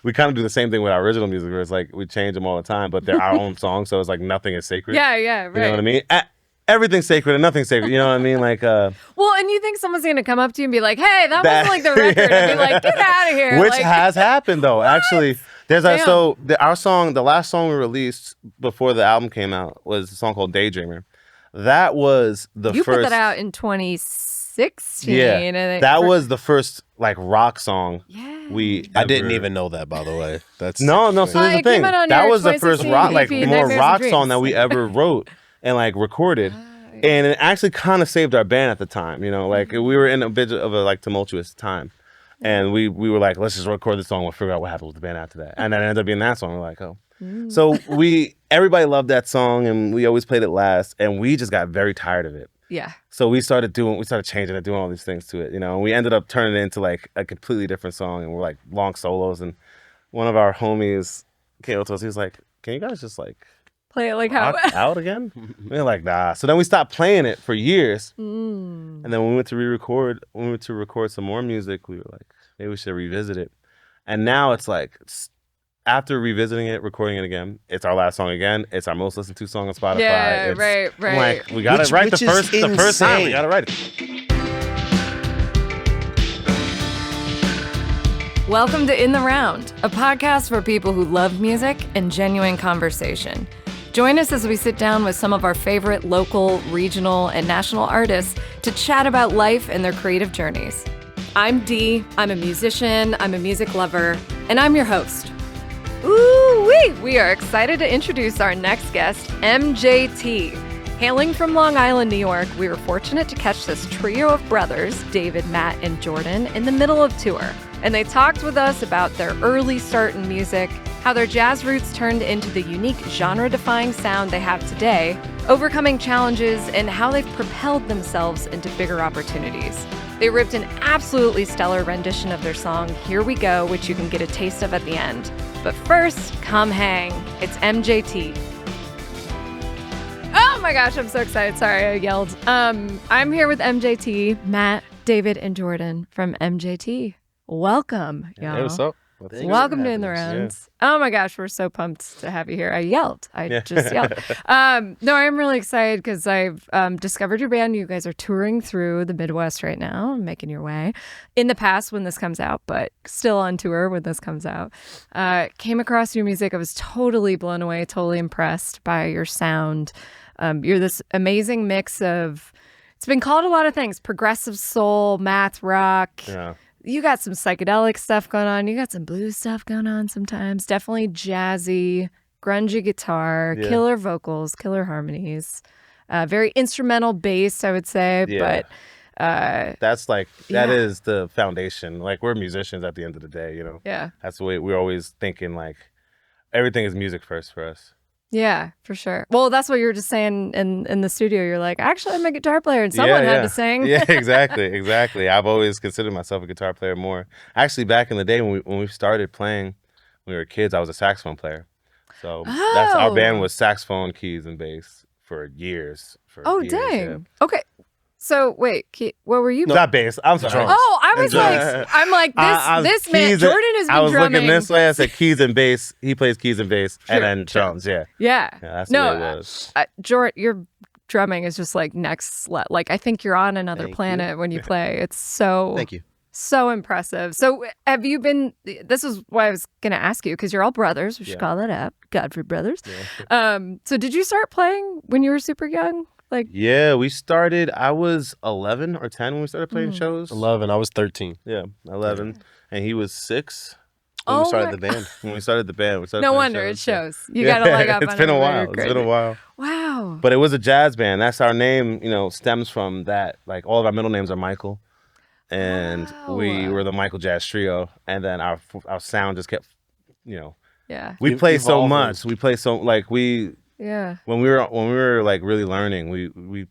we kind of do the same thing with our original music, where it's like we change them all the time, but they're our own songs, so it's like nothing is sacred. Yeah, right. You know what I mean? Everything's sacred and nothing's sacred. You know what I mean? Like, well, and you think someone's gonna come up to you and be like, "Hey, that wasn't like the record," and be like, "Get out of here!" Which like, has happened though. Actually, there's our song, the last song we released before the album came out was a song called "Daydreamer." That was the you first. put that out in 2016. Yeah, that was the first like rock song. Yeah. I didn't even know that, by the way. That's no. So here's the thing. That was the first rock, like more rock song that we ever wrote and like recorded, and it actually kind of saved our band at the time. You know, like we were in a bit of a like tumultuous time, and we were like, let's just record the song. We'll figure out what happens with the band after that, and then it ended up being that song. We're like, oh. So everybody loved that song, and we always played it last, and we just got very tired of it. Yeah. So we started changing it, doing all these things to it, you know, and we ended up turning it into like a completely different song, and we're like long solos, and one of our homies came up to us, he was like, can you guys just like play it like how out again? We were like, nah. So then we stopped playing it for years. And then when we went to record some more music, we were like, maybe we should revisit it. And now it's like, after revisiting it, recording it again, it's our last song again. It's our most listened to song on Spotify. Yeah, right. I'm like, we got it right the first time. We got it right. Welcome to In the Round, a podcast for people who love music and genuine conversation. Join us as we sit down with some of our favorite local, regional, and national artists to chat about life and their creative journeys. I'm Dee. I'm a musician, I'm a music lover, and I'm your host. Ooh-wee! We are excited to introduce our next guest, MJT. Hailing from Long Island, New York, we were fortunate to catch this trio of brothers, David, Matt, and Jordan, in the middle of tour. And they talked with us about their early start in music, how their jazz roots turned into the unique genre-defying sound they have today, overcoming challenges, and how they've propelled themselves into bigger opportunities. They ripped an absolutely stellar rendition of their song, Here We Go, which you can get a taste of at the end. But first, come hang. It's MJT. Oh my gosh, I'm so excited. Sorry, I yelled. I'm here with MJT, Matt, David, and Jordan from MJT. Welcome, y'all. Hey, what's up? Welcome to In the Rounds. Yeah. Oh my gosh, we're so pumped to have you here. I yelled. Just yelled. No, I'm really excited because I've discovered your band. You guys are touring through the Midwest right now, making your way. In the past when this comes out, but still on tour when this comes out. Came across your music. I was totally blown away, totally impressed by your sound. You're this amazing mix of, it's been called a lot of things, progressive soul, math rock. Yeah. You got some psychedelic stuff going on. You got some blues stuff going on sometimes. Definitely jazzy, grungy guitar, killer vocals, killer harmonies. Very instrumental bass, I would say. Yeah. But that's like, that is the foundation. Like, we're musicians at the end of the day, you know? Yeah. That's the way we're always thinking, like, everything is music first for us. Yeah, for sure. Well, that's what you were just saying in the studio. You're like, actually, I'm a guitar player, and someone had to sing. Yeah, exactly. I've always considered myself a guitar player more. Actually, back in the day when we started playing, when we were kids, I was a saxophone player. So that's our band was saxophone, keys, and bass for years. Dang. Yeah. Okay. So wait, what were you? Not bass. I'm sorry. Oh, I was like, this man, Jordan has been drumming. I was looking this way. I said keys and bass. He plays keys and bass, and then drums. Yeah. That's the way it was. Jordan, your drumming is just like next level. Like, I think you're on another planet when you play. It's so. Thank you. So impressive. So have you been? This is why I was going to ask you, because you're all brothers. We should call that up. Godfrey brothers. Yeah. So did you start playing when you were super young? Yeah, we started, I was 11 or 10 when we started playing shows. 11, I was 13. Yeah, 11. And he was 6 when we started the band. When we started the band. No wonder, it shows. You got to leg up on It's been a while. It's been a while. Wow. But it was a jazz band. That's our name, stems from that. Like, all of our middle names are Michael. And we were the Michael Jazz Trio. And then our sound just kept, we play so much. We play so, Yeah. When we were like really learning, we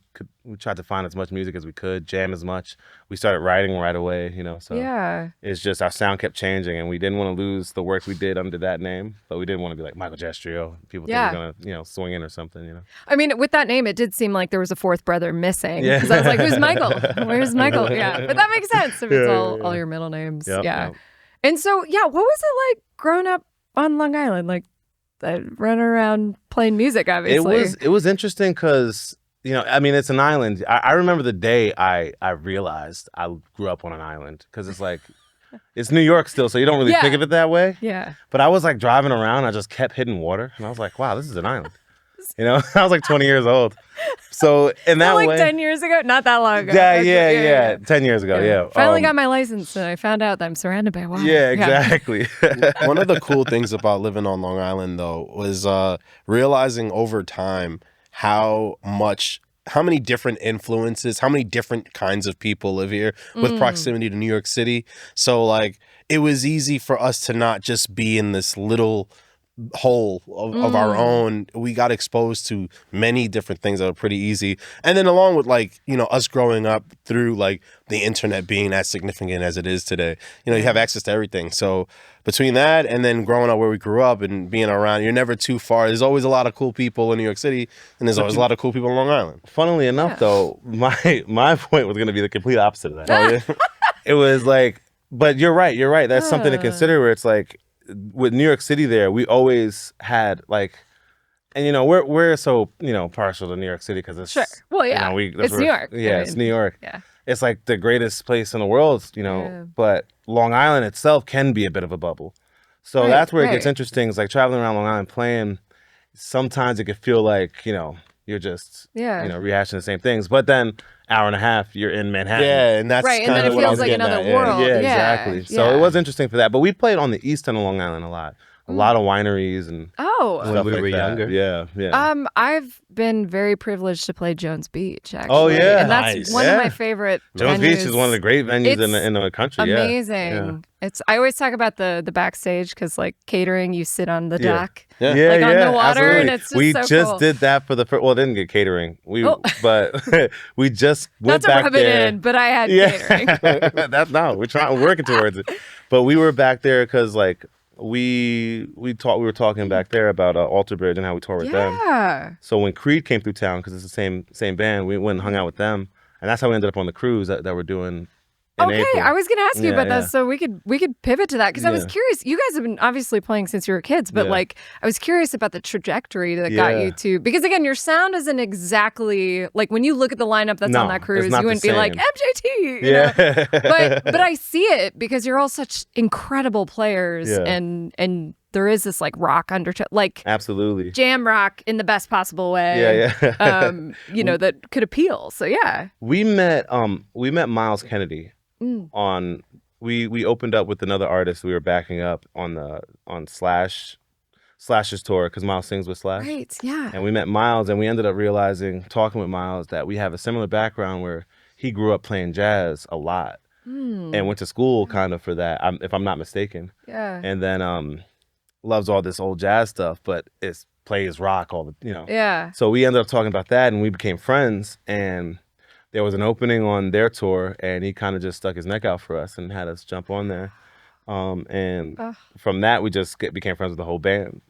tried to find as much music as we could, jam as much. We started writing right away, So it's just our sound kept changing, and we didn't want to lose the work we did under that name, but we didn't want to be like Michael Jazz Trio. People think we're gonna, swing in or something, I mean, with that name, it did seem like there was a fourth brother missing. Because I was like, who's Michael? Where's Michael? Yeah, but that makes sense if it's all your middle names. Yep. And so, what was it like growing up on Long Island? Like, running around playing music, obviously. It was interesting because, I mean, it's an island. I remember the day I realized I grew up on an island because it's like, it's New York still, so you don't really think of it that way. Yeah. But I was like driving around, I just kept hitting water, and I was like, wow, this is an island. I was like 20 years old. So in that way, 10 years ago, not that long ago. Yeah. 10 years ago, yeah. Finally got my license, and I found out that I'm surrounded by water. Yeah, exactly. One of the cool things about living on Long Island, though, was realizing over time how many different influences, how many different kinds of people live here with proximity to New York City. So, like, it was easy for us to not just be in this little whole of our own. We got exposed to many different things that were pretty easy. And then along with, like, us growing up through, like, the internet being as significant as it is today, you have access to everything. So between that and then growing up where we grew up and being around, you're never too far. There's always a lot of cool people in New York City, and there's always a lot of cool people in Long Island. Funnily enough, though, my point was going to be the complete opposite of that. It was like, but you're right. That's something to consider, where it's like, with New York City there, we always had, like, and we're so partial to New York City because it's Well, yeah, it's New York. Yeah, it's New York. Yeah, it's like the greatest place in the world, But Long Island itself can be a bit of a bubble, so that's where it gets interesting. It's like traveling around Long Island playing. Sometimes it could feel like you're just rehashing the same things, but then hour and a half you're in Manhattan. Yeah, and that's right, and then it feels like another world. Yeah, exactly. So it was interesting for that. But we played on the east end of Long Island a lot. A lot of wineries and when we were younger. Yeah. I've been very privileged to play Jones Beach, actually. Oh, yeah. And that's one of my favorite Jones venues. Beach is one of the great venues in the country. Amazing. Yeah. I always talk about the backstage because, like, catering, you sit on the dock. Yeah, on the water, absolutely. and it's just we so just cool. did that for the first. Well, didn't get catering. But we just went back rub there. it in, but I had catering. We're working towards it. But we were back there because, like, we were talking back there about Alter Bridge and how we toured with them. So when Creed came through town, because it's the same band, we went and hung out with them, and that's how we ended up on the cruise that we're doing. Okay, I was going to ask you about that, so we could pivot to that, because I was curious. You guys have been obviously playing since you were kids, but like, I was curious about the trajectory that got you to, because again, your sound isn't exactly like, when you look at the lineup that's on that cruise, you wouldn't be like MJT, you know? But I see it because you're all such incredible players, and there is this like rock undertone, like absolutely jam rock in the best possible way. That could appeal. So we met Miles Kennedy on. We opened up with another artist we were backing up on Slash's tour, because Miles sings with Slash. Right. Yeah. And we met Miles, and we ended up realizing, talking with Miles, that we have a similar background where he grew up playing jazz a lot and went to school kind of for that, if I'm not mistaken. Yeah. And then loves all this old jazz stuff, but plays rock all the, Yeah. So we ended up talking about that, and we became friends, and there was an opening on their tour, and he kind of just stuck his neck out for us and had us jump on there. And from that, we just became friends with the whole band,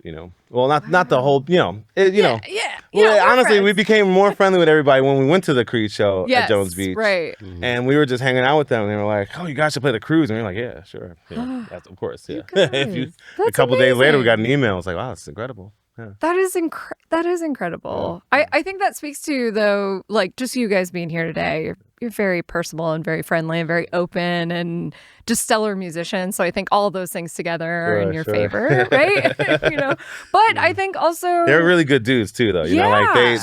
Well, not the whole, honestly, friends. we became more friendly with everybody when we went to the Creed show at Jones Beach. Right. And we were just hanging out with them, and they were like, "Oh, you guys should play the cruise." And we were like, "Yeah, sure." That's, of course, yeah. A couple days later, we got an email. It's like, "Wow, that's incredible." Yeah. That is incredible. Yeah. I think that speaks to, though, like, just you guys being here today. You're very personable and very friendly and very open and just stellar musicians. So I think all of those things together are in your favor, right? But I think also they're really good dudes too, though. Like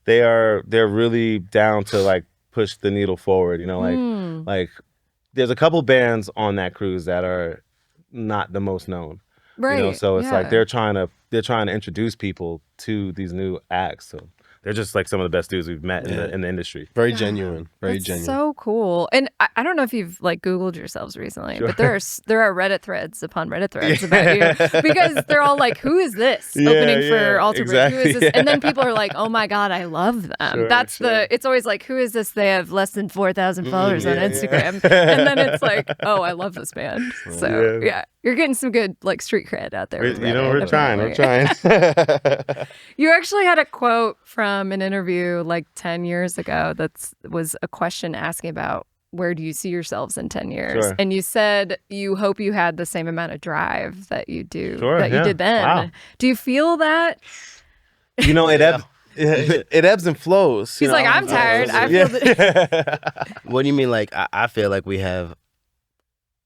they're really down to like push the needle forward. Like there's a couple bands on that cruise that are not the most known. Right. So it's like they're trying to introduce people to these new acts. So they're just like some of the best dudes we've met in the industry. Very genuine. Very genuine. So cool. And I don't know if you've like Googled yourselves recently, but there are Reddit threads upon Reddit threads about you, because they're all like, "Who is this opening for Alter Bridge? Who is this?" And then people are like, "Oh my God, I love them." It's always like, "Who is this? They have less than 4,000 followers on Instagram." And then it's like, "Oh, I love this band." So you're getting some good like street cred out there. We're trying. You actually had a quote from an interview like 10 years ago that was a question asking about where do you see yourselves in 10 years? Sure. And you said you hope you had the same amount of drive that you do, Sure, that you did then. Wow. Do you feel that? You know, it ebbs and flows. He's like, I'm tired. I feel that. What do you mean? Like, I feel like we have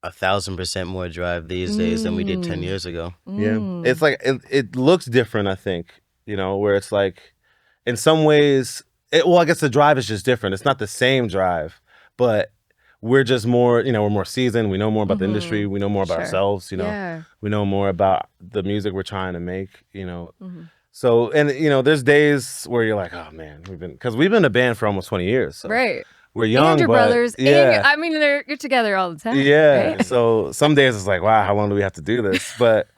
1,000% more drive these days than we did 10 years ago. Yeah. It's like, it looks different, I think, you know, where it's like, in some ways, I guess the drive is just different. It's not the same drive, but we're just more, you know, we're more seasoned. We know more about the industry. We know more about ourselves, you know. Yeah. We know more about the music we're trying to make, you know. So, and, you know, there's days where you're like, oh, man, because we've been a band for almost 20 years. So. Right. We're young, and your but brothers. yeah. And you're together all the time. Yeah. Right? So some days it's like, wow, how long do we have to do this? But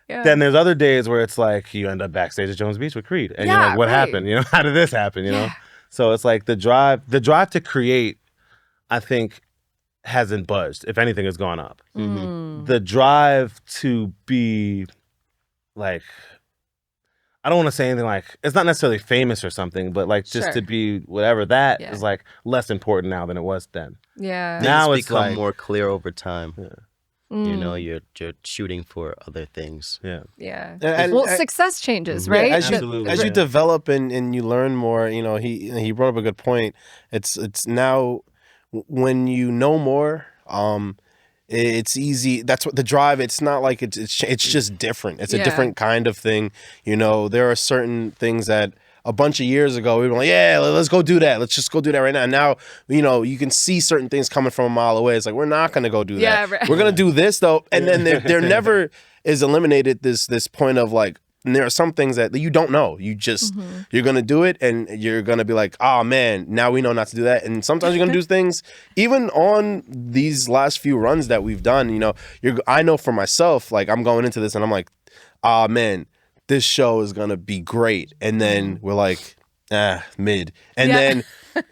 then there's other days where it's like you end up backstage at Jones Beach with Creed, and you're like, what happened? You know, how did this happen? You know. So it's like the drive to create, I think, hasn't budged. If anything, has gone up. The drive to be like, I don't want to say anything like, it's not necessarily famous or something, but like just to be whatever, that is like less important now than it was then. Yeah. Now It's it's become like, more clear over time. You know, you're shooting for other things. Yeah. And well, success changes, right? Yeah, as Absolutely. you develop and you learn more, you know, he brought up a good point. It's now when you know more, it's easy. That's what the drive. It's not like it's just different. It's a different kind of thing. You know, there are certain things that a bunch of years ago we were like, yeah, let's go do that. Let's just go do that right now. And now, you know, you can see certain things coming from a mile away. It's like, we're not going to go do that. Yeah, right. We're going to do this though. And then there never is eliminated this point of like, and there are some things that you don't know. You just, you're going to do it and you're going to be like, oh man, now we know not to do that. And sometimes you're going to do things, even on these last few runs that we've done, you know, I know for myself, like I'm going into this and I'm like, ah man, this show is going to be great. And then we're like, mid. And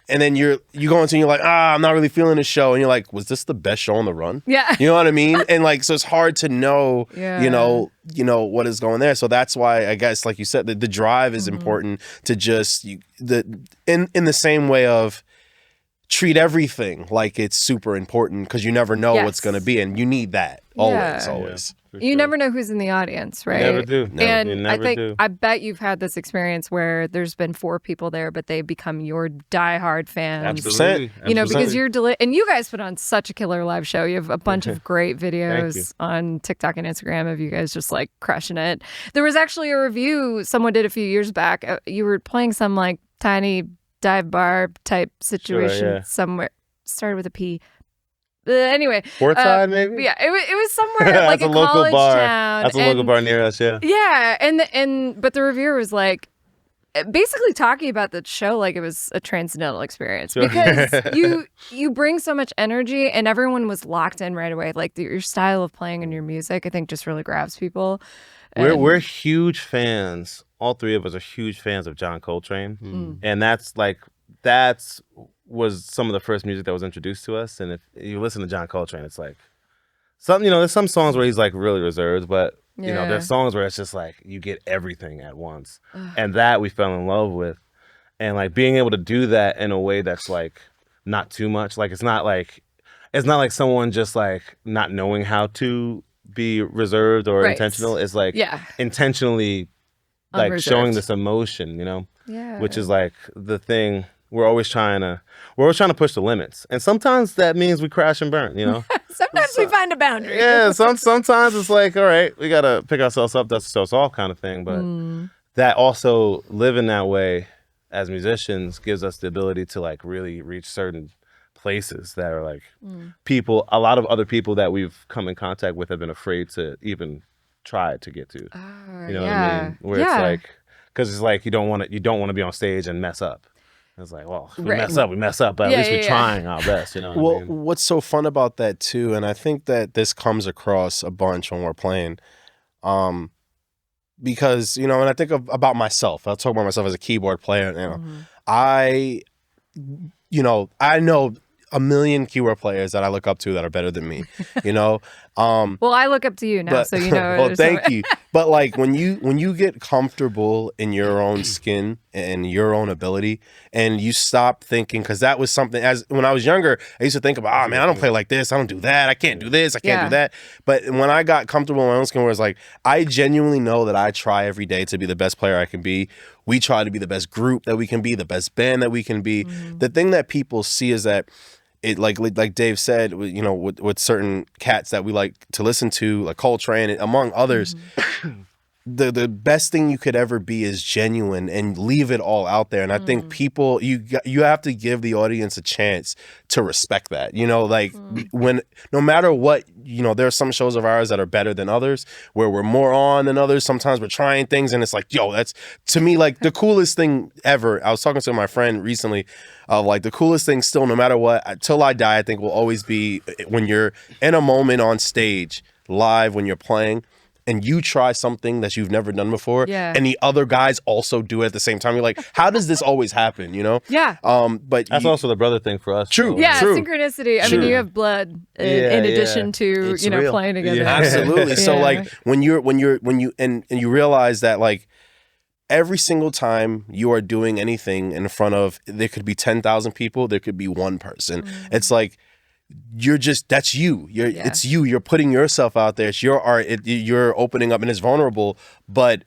then you go into and you're like, I'm not really feeling the show. And you're like, was this the best show on the run? Yeah. You know what I mean? And like, so it's hard to know, you know what is going there. So that's why I guess, like you said, the drive is important to just in the same way of treat everything like it's super important because you never know what's going to be. And you need that always. You never know who's in the audience, right? You never do. And I bet you've had this experience where there's been 4 people there, but they become your diehard fans. Absolutely. You know, because you're and you guys put on such a killer live show. You have a bunch of great videos on TikTok and Instagram of you guys just like crushing it. There was actually a review someone did a few years back. You were playing some like tiny dive bar type situation somewhere. Started with a P. Anyway, Portside maybe. Yeah, it was somewhere like a local college bar. town. That's a local bar near us. Yeah. Yeah, but the reviewer was like, basically talking about the show like it was a transcendental experience because you bring so much energy and everyone was locked in right away. Like your style of playing and your music, I think, just really grabs people. We're huge fans. All 3 of us are huge fans of John Coltrane, and that's was some of the first music that was introduced to us. And if you listen to John Coltrane, it's like there's some songs where he's like really reserved, but you know, there's songs where it's just like you get everything at once. And that we fell in love with. And like being able to do that in a way that's like not too much. Like it's not like someone just like not knowing how to be reserved or intentional. It's like intentionally like Unreserved. showing this emotion, you know? Yeah. Which is like the thing we're always trying to push the limits. And sometimes that means we crash and burn, you know? Sometimes we find a boundary. Yeah, sometimes it's like, all right, we got to pick ourselves up, dust ourselves off kind of thing. But that also, living that way as musicians gives us the ability to like really reach certain places that are like a lot of other people that we've come in contact with have been afraid to even try to get to. You know what I mean? Where it's like, because it's like you don't want to be on stage and mess up. It's like, well, if we mess up, but at least we're trying our best, you know what I mean? What's so fun about that too, and I think that this comes across a bunch when we're playing, because, you know, when I think about myself, I'll talk about myself as a keyboard player, I know a million keyboard players that I look up to that are better than me, you know? Well, I look up to you now, so you know. Well, thank you. But like when you get comfortable in your own skin and your own ability, and you stop thinking, because that was something, as when I was younger, I used to think about, oh man, I don't play like this, I don't do that, I can't do this, I can't do that. But when I got comfortable in my own skin, where it's like, I genuinely know that I try every day to be the best player I can be. We try to be the best group that we can be, the best band that we can be. The thing that people see is that it, like Dave said, you know, with certain cats that we like to listen to, like Coltrane, among others, the best thing you could ever be is genuine and leave it all out there. And I think people, you have to give the audience a chance to respect that. You know, like when, no matter what, you know, there are some shows of ours that are better than others, where we're more on than others. Sometimes we're trying things and it's like, yo, that's, to me, like the coolest thing ever. I was talking to my friend recently of like the coolest thing still, no matter what, till I die, I think will always be when you're in a moment on stage, live, when you're playing, and you try something that you've never done before, and the other guys also do it at the same time. You're like, how does this always happen, you know? Yeah. But that's also the brother thing for us. True. Yeah, true. Synchronicity. I mean, you have blood in addition to, it's, you know, real. Playing together. Yeah. Absolutely. So like when you realize that, like, every single time you are doing anything in front of, there could be 10,000 people, there could be one person. It's like, you're just, that's you. It's you. You're putting yourself out there. It's your art. You're opening up, and it's vulnerable. But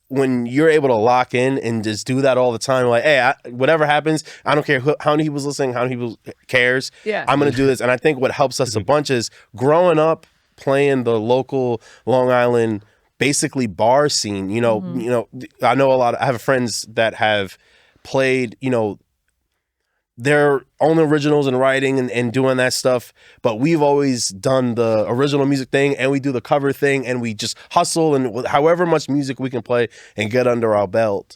when you're able to lock in and just do that all the time, like, hey, whatever happens, I don't care how many people's listening, how many people cares. I'm gonna do this. And I think what helps us a bunch is growing up playing the local Long Island, basically bar scene. You know, I know I have friends that have played, you know, their own originals and writing and doing that stuff, but we've always done the original music thing, and we do the cover thing, and we just hustle, and however much music we can play and get under our belt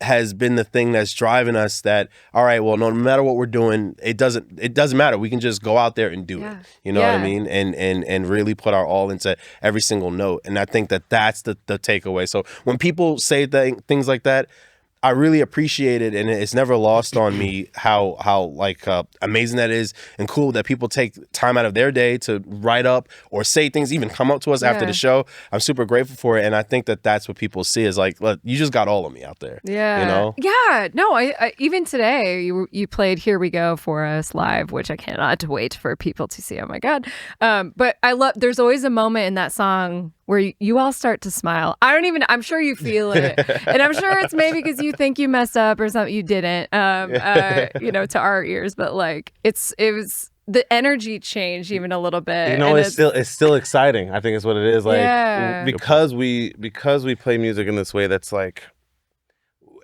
has been the thing that's driving us. That, all right, well, no matter what we're doing, it doesn't matter. We can just go out there and do it. You know what I mean? And really put our all into every single note. And I think that's the takeaway. So when people say things like that, I really appreciate it, and it's never lost on me how like amazing that is, and cool that people take time out of their day to write up or say things, even come up to us after the show. I'm super grateful for it, and I think that's what people see is like, look, you just got all of me out there. Yeah, you know. Yeah, no, I even today you played "Here We Go" for us live, which I cannot wait for people to see. Oh my god! But I love. There's always a moment in that song where you all start to smile. I'm sure you feel it. And I'm sure it's maybe because you think you messed up or something you didn't, you know, to our ears. But like, it was, the energy changed even a little bit. You know, it's still exciting, I think is what it is. Like, because we play music in this way that's like,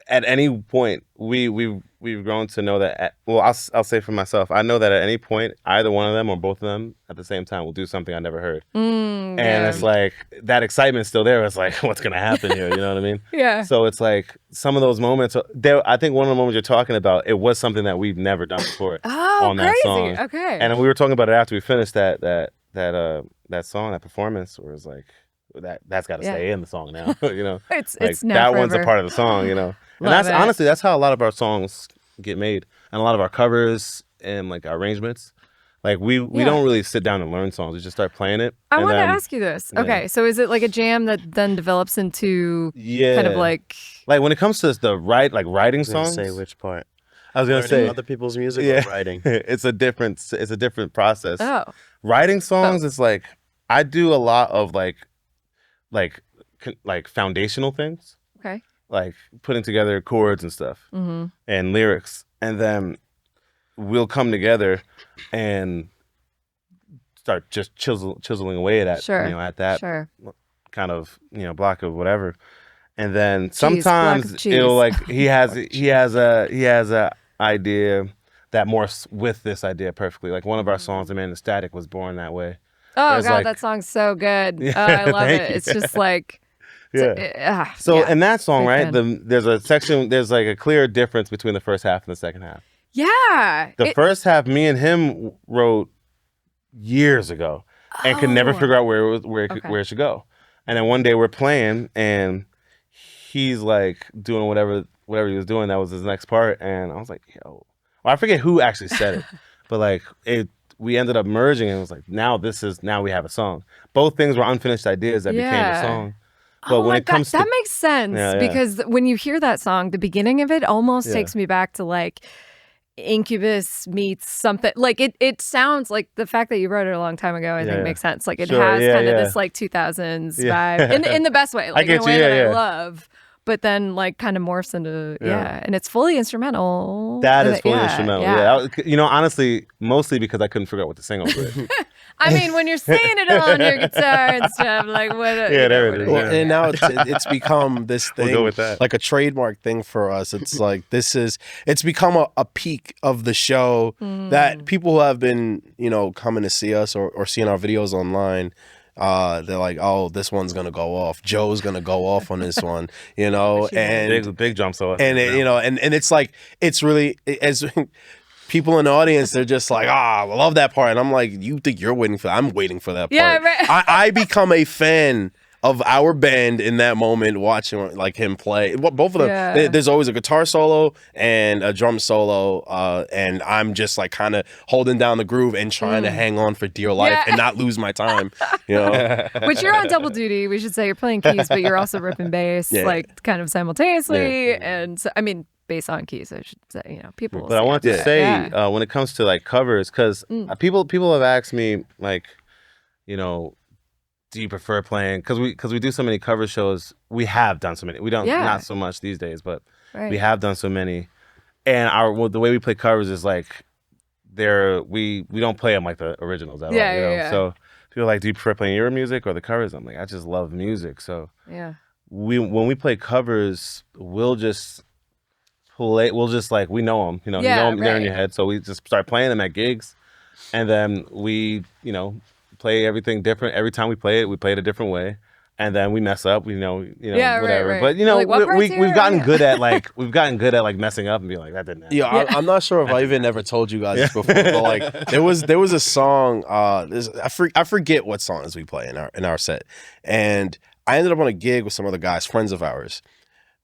at any point, we've grown to know that, I'll say for myself, I know that at any point, either one of them or both of them at the same time will do something I never heard. And it's like, that excitement's still there. It's like, what's going to happen here? You know what I mean? Yeah. So it's like, some of those moments, I think one of the moments you're talking about, it was something that we've never done before on that song. Okay. And we were talking about it after we finished that song, that performance, where it's like, that's got to stay in the song now. You know? It's like, now that forever. one's a part of the song, you know? And honestly, that's how a lot of our songs get made, and a lot of our covers and like our arrangements. Like we don't really sit down and learn songs. We just start playing it. I want to ask you this. Okay, so is it like a jam that then develops into kind of like when it comes to the writing songs? Say which part? I was gonna say other people's music or writing. It's a different process. Oh, writing songs is like, I do a lot of like foundational things. Okay. Like putting together chords and stuff and lyrics, and then we'll come together and start just chiseling away at at that kind of block of whatever, and then sometimes it'll like he has a idea that morphs with this idea perfectly. Like one of our songs, "The Man in Static," was born that way. Oh god, that song's so good. I love it. It's just like. So in that song, right, there's a section, there's like a clear difference between the first half and the second half. Yeah. The first half, me and him wrote years ago and could never figure out where it should go. And then one day we're playing and he's like doing whatever he was doing. That was his next part. And I was like, yo, I forget who actually said it, but like we ended up merging, and it was like, now we have a song. Both things were unfinished ideas that became a song. But when it comes that makes sense because when you hear that song, the beginning of it almost takes me back to like Incubus meets something. Like it sounds like the fact that you wrote it a long time ago, I think makes sense. Like it has kind of this like 2000s vibe in the best way, like in a way that I love. But then, like, kind of morphs into and it's fully instrumental. That is fully instrumental. Yeah. You know, honestly, mostly because I couldn't figure out what to sing over it. I mean, when you're singing it on your guitar and stuff, like what? There it is. Well, and now it's become this thing, we'll go with that. like a trademark thing for us. It's like it's become a peak of the show that people who have been, you know, coming to see us or seeing our videos online. They're like, oh, this one's gonna go off. Joe's gonna go off on this one, you know, and big jump solo. And you know, and it's like it's really as people in the audience, they're just like, I love that part, and I'm like, you think you're waiting for that? I'm waiting for that part. Yeah, right. I become a fan of our band in that moment, watching like him play. Both of them. There's always a guitar solo and a drum solo, and I'm just like kind of holding down the groove and trying to hang on for dear life and not lose my time. You know, which you're on double duty. We should say you're playing keys, but you're also ripping bass, like kind of simultaneously. And so, I mean, bass on keys, I should say. You know, people. Will but I wanted to say when it comes to like covers, because people have asked me like, you know, do you prefer playing? Because we do so many cover shows. We have done so many. We don't not so much these days, but we have done so many. And the way we play covers is like we don't play them like the originals at all. You know? So people are like, do you prefer playing your music or the covers? I'm like, I just love music. So when we play covers, we'll just like we know them. You know, they're in your head. So we just start playing them at gigs, and then we play everything different. Every time we play it a different way, and then we mess up. Whatever. Right. But you know, like, we've gotten good at like messing up and being like, that didn't happen. Yeah, I'm not sure if I even ever told you guys this before, but like there was a song. I forget what songs we play in our set, and I ended up on a gig with some other guys, friends of ours,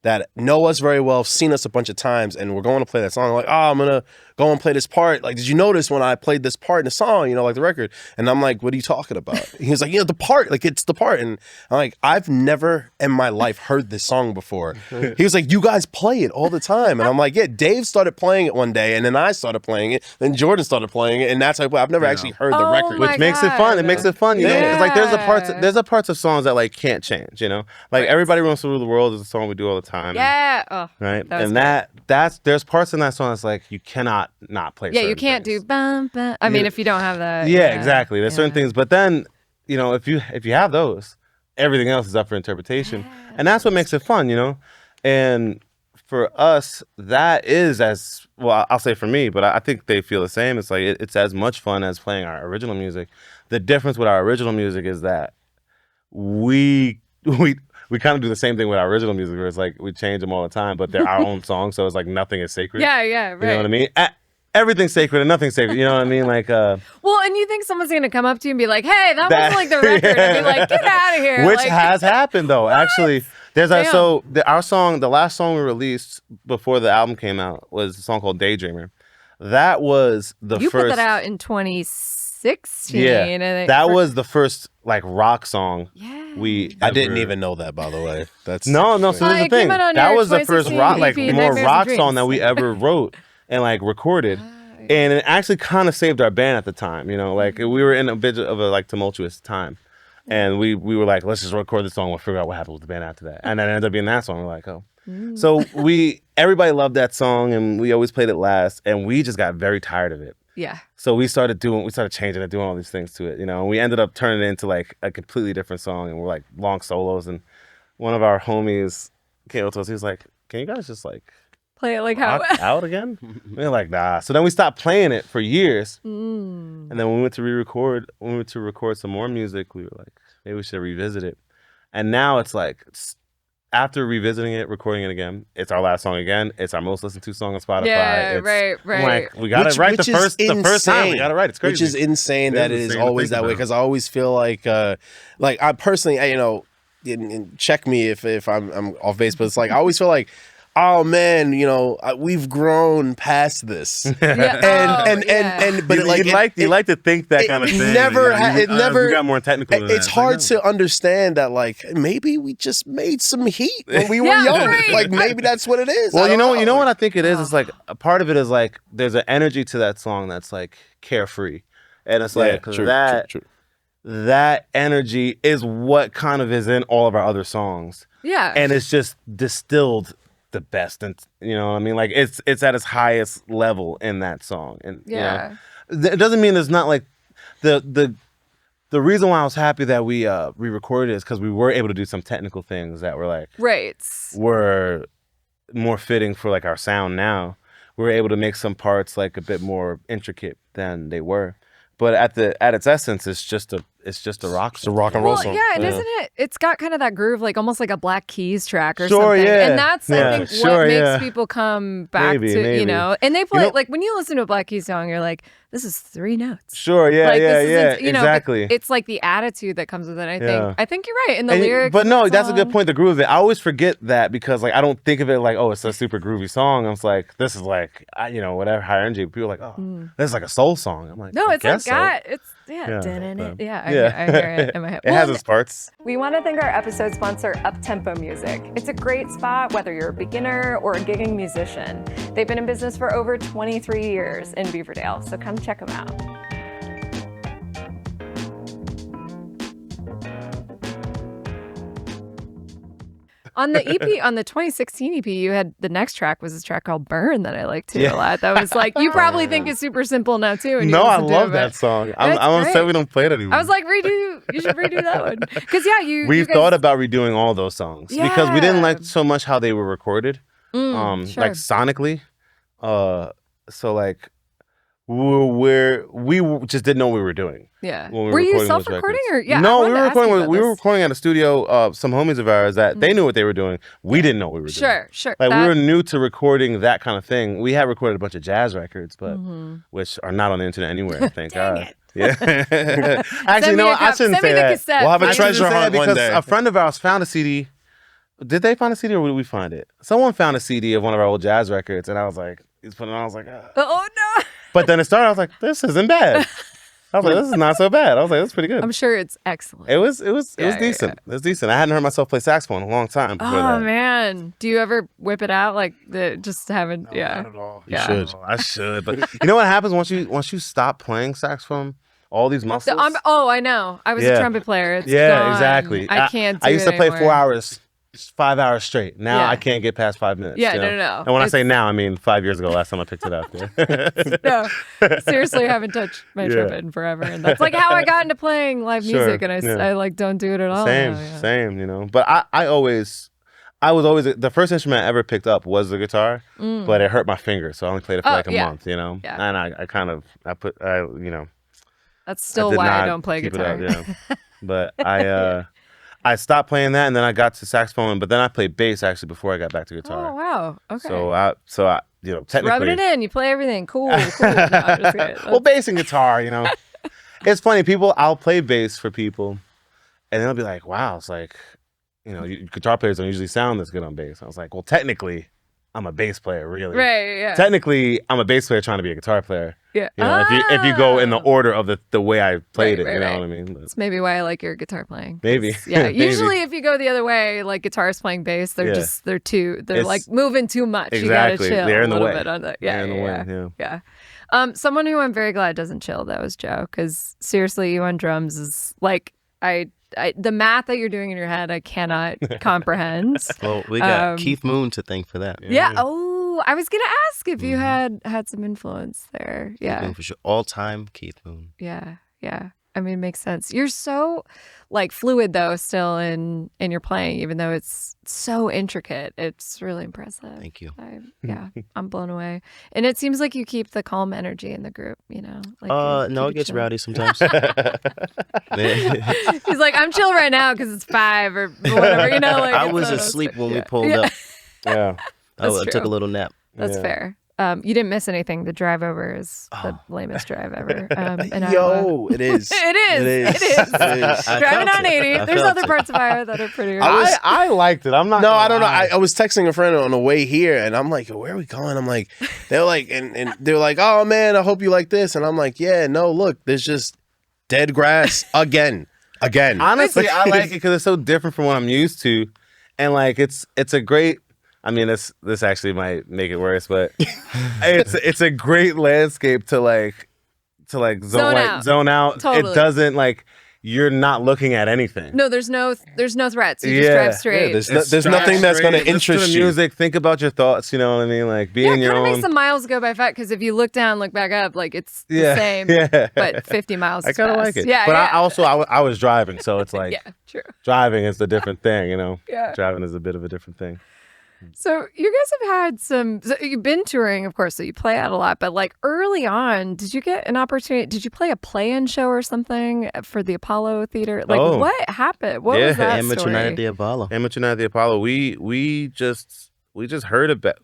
that know us very well, seen us a bunch of times, and we're going to play that song. Like, I'm gonna go and play this part. Like, did you notice when I played this part in the song, you know, like the record? And I'm like, what are you talking about? He was like, the part, like it's the part. And I'm like, I've never in my life heard this song before. He was like, you guys play it all the time. And I'm like, yeah, Dave started playing it one day, and then I started playing it, then Jordan stared playing it, and that's how I've never actually heard the record. Which makes it fun. It makes it fun, you know? It's like there's a parts of songs that like can't change, you know? Like Everybody Runs Through the World is a song we do all the time. Yeah. Right. And there's parts in that song that's like you cannot not play. Yeah, you can't do bum bum. I mean, if you don't have that. Yeah, exactly. There's certain things, but then you know, if you have those, everything else is up for interpretation, and that's what makes it fun, you know. And for us, that is as well. I'll say for me, but I think they feel the same. It's like it's as much fun as playing our original music. The difference with our original music is that we kind of do the same thing with our original music, where it's like we change them all the time, but they're our own songs, so it's like nothing is sacred. Yeah, right. You know what I mean? Everything's sacred and nothing's sacred. You know what I mean? Like, well, and you think someone's gonna come up to you and be like, "Hey, that wasn't like the record," and be like, "Get out of here!" Which like, has happened though. What? Actually, there's our song, the last song we released before the album came out was a song called "Daydreamer." That was the first. You put that out in 2016. Yeah, I think that was the first like rock song. Yeah. I didn't even know that, by the way. That's no. So here's the thing. That was the first rock, like more rock song that we ever wrote and like recorded, and it actually kind of saved our band at the time. You know, like we were in a bit of a like tumultuous time, and we were like, let's just record the song. We'll figure out what happened with the band after that, and then it ended up being that song. We're like, oh. So everybody loved that song, and we always played it last, and we just got very tired of it. Yeah. So we started changing it, doing all these things to it, you know, and we ended up turning it into like a completely different song, and we're like long solos. And one of our homies came up to us, he was like, can you guys just like play it like how out again? We were like, nah. So then we stopped playing it for years. And then when we went to record some more music, we were like, maybe we should revisit it. And now it's like, after revisiting it, recording it again, it's our last song again. It's our most listened to song on Spotify. Yeah, right. I'm like, we got it right the first time. We got it right. It's crazy. Which is insane that it is always that way, because I always feel like I personally, you know, and check me if I'm off base, but it's like I always feel like oh man, we've grown past this. and but you like to think that kind of thing. We got more technical than it's that. hard to understand that like maybe we just made some heat when we were young. Right. Like maybe that's what it is. Well, you know what I think it is? It's like a part of it is like there's an energy to that song that's like carefree. And it's like true. That energy is what kind of is in all of our other songs. Yeah. And it's just distilled the best. And you know what I mean? Like it's at its highest level in that song. And it doesn't mean there's not like the reason why I was happy that we re-recorded is because we were able to do some technical things that were like were more fitting for like our sound now. We were able to make some parts like a bit more intricate than they were. But at its essence, it's just a rock. It's a rock and roll song. Yeah, and isn't it? It's got kind of that groove, like almost like a Black Keys track or something. Yeah. And that's I think what makes people come back to you know. And they play like when you listen to a Black Keys song, you're like, this is 3 notes. Sure, exactly. It's like the attitude that comes with it. I think you're right in the lyrics. But no, that's a good point. The groove of it. I always forget that because like I don't think of it like, oh, it's a super groovy song. I'm like, this is like whatever higher energy. People are like, oh, this is like a soul song. I'm like, no, it's like God. It's I hear it in my head. It has its parts. We want to thank our episode sponsor, Uptempo Music. It's a great spot whether you're a beginner or a gigging musician. They've been in business for over 23 years in Beaverdale, so come check them out. On the EP, on the 2016 EP, you had the next track was this track called Burn that I liked too a lot. That was like, you probably think it's super simple now too. And no, I love that song. I'm upset we don't play it anymore. I was like, you should redo that one. Because we thought about redoing all those songs because we didn't like so much how they were recorded, like sonically. So like we just didn't know what we were doing. Yeah. When we were you self-recording or No, we were recording at a studio. Some homies of ours that they knew what they were doing. We didn't know what we were doing. Sure. Like we were new to recording that kind of thing. We had recorded a bunch of jazz records, but which are not on the internet anywhere. Thank God. Yeah. Actually, no, I shouldn't say that. We'll have a treasure hunt one day. A friend of ours found a CD. Did they find a CD or did we find it? Someone found a CD of one of our old jazz records, and I was like, he's putting it on. I was like, oh no. But then it started. I was like, this isn't bad. I was like, this is not so bad. I was like, that's pretty good. I'm sure it's excellent. It was decent. Yeah. It was decent. I hadn't heard myself play saxophone in a long time before that. Man. Do you ever whip it out like just haven't? No, not at all. You should. I should. But you know what happens once you stop playing saxophone? All these muscles. I know. I was a trumpet player. It's gone. Exactly. I can't do I used to play anymore. 4 hours. 5 hours straight. Now I can't get past 5 minutes. Yeah, no. And when I say now, I mean 5 years ago, last time I picked it up. No, seriously, I haven't touched my trumpet in forever. And that's like how I got into playing live music. And I like don't do it at all. Same. But I was always, the first instrument I ever picked up was the guitar, but it hurt my finger. So I only played it for like a month, Yeah. And that's still why I don't play guitar. But I stopped playing that, and then I got to saxophone, but then I played bass actually before I got back to guitar. Oh wow! Okay. So I technically rubbing it in. You play everything. Cool. No, I'm just kidding. Well, bass and guitar, it's funny. I'll play bass for people, and they'll be like, "Wow, it's like, guitar players don't usually sound this good on bass." I was like, "Well, technically, I'm a bass player, really. Right? Yeah. Technically, I'm a bass player trying to be a guitar player. Yeah. If you go in the order of the way I played it, you know what I mean. But, that's maybe why I like your guitar playing. Maybe. Yeah. Usually, if you go the other way, like guitarists playing bass, they're like moving too much. Exactly. You gotta chill They're in the a little way. bit on that. They're in the way. Yeah. Someone who I'm very glad doesn't chill, that was Joe. Because seriously, you on drums is like the math that you're doing in your head, I cannot comprehend. Well, we got Keith Moon to thank for that. Yeah. Oh, I was gonna ask if you had some influence there. Yeah. Moon for sure. All time Keith Moon. Yeah. I mean, it makes sense. You're so like fluid though, still in your playing, even though it's so intricate. It's really impressive. Thank you. I'm blown away. And it seems like you keep the calm energy in the group. No, it gets rowdy sometimes. He's like, I'm chill right now because it's 5 or whatever. I was asleep when we pulled up. Yeah. I took a little nap. That's fair. You didn't miss anything. The drive over is the lamest drive ever. In Iowa. Yo, it is. It is. Driving on 80. There's other parts of Iowa that are prettier. I liked it. I'm not. No, I don't know. I was texting a friend on the way here, and I'm like, "Where are we going?" I'm like, they're like, and they're like, "Oh man, I hope you like this." And I'm like, "Yeah, no, look, there's just dead grass again." Honestly, I like it because it's so different from what I'm used to, and like it's a great. I mean, this actually might make it worse, but it's a great landscape to zone out. Totally. It doesn't like you're not looking at anything. No, there's no threats. You just drive straight. There's nothing that's going to interest the you. Music. Think about your thoughts. You know what I mean? Like being your own. It makes the miles go by fast because if you look down, look back up, like it's the same. But 50 miles. I kind of like it. Yeah, but I was driving, so it's like true. Driving is a different thing. You know, Yeah. Driving is a bit of a different thing. So you guys have had so you've been touring, of course, so you play out a lot, but like early on, did you get an opportunity? Did you play a play-in show or something for the Apollo Theater? Like what happened? What was that Amateur story? Night at the Apollo. Amateur Night at the Apollo. We just heard about